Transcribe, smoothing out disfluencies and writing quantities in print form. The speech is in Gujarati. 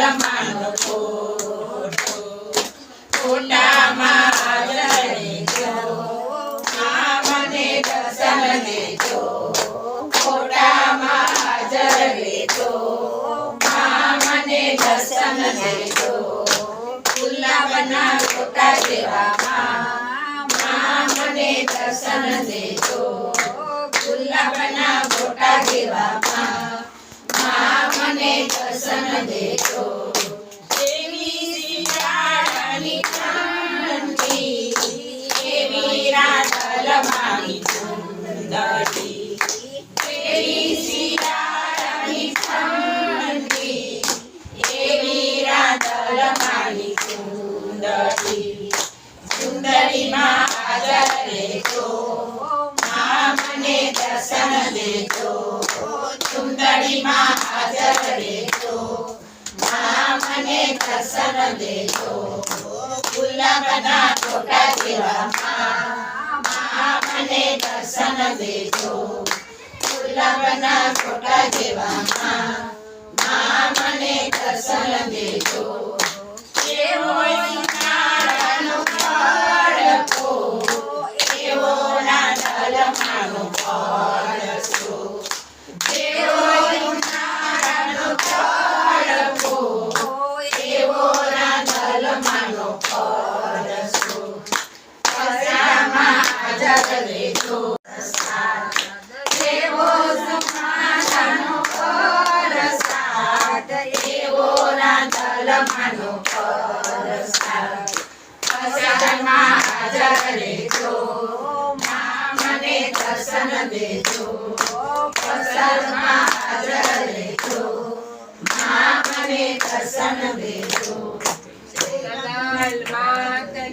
ધલમાનો ફોટો ફોટામાં હાજર રહેજો મા મને દર્શન દેજો ફોટામાં હાજર રહેજો મા મને દર્શન દેજો ગુલાબના ફોટા જેવા મા મને દર્શન દેજો ગુલાબના ફોટા જેવા મા મને દર્શન દેજો એવી શિયાળાની ઠંડી એવી રાધલમાની સુંદરી એવી શિયાળાની ઠંડી એવી રાધલમાની સુંદરી સુંદરીમાં હાજર રહેજો મા મને દર્શન દેજો સુંદરીમાં હાજર રહેજો મા મને દર્શન દેજો ગુલાબના ફોટા જેવા મા મને દર્શન દેજો ગુલાબના ફોટા જેવા મા મને દર્શન દેજો એવો ઉનાળાનો તડકો એવો રાધલમાનો પડસો એવો ઉનાળાનો તડકો એવો રાધલમાનો પડસો પ્રસાદમાં હાજર રહેજો એવો સુખાનો પ્રસાદ એવો રાધલમાનો પ્રસાદ પ્રસાદમાં હાજર રહેજો મા મને દર્શન દેજો પ્રસાદમાં હાજર રહેજો મા મને દર્શન દેજો જગદલ માતની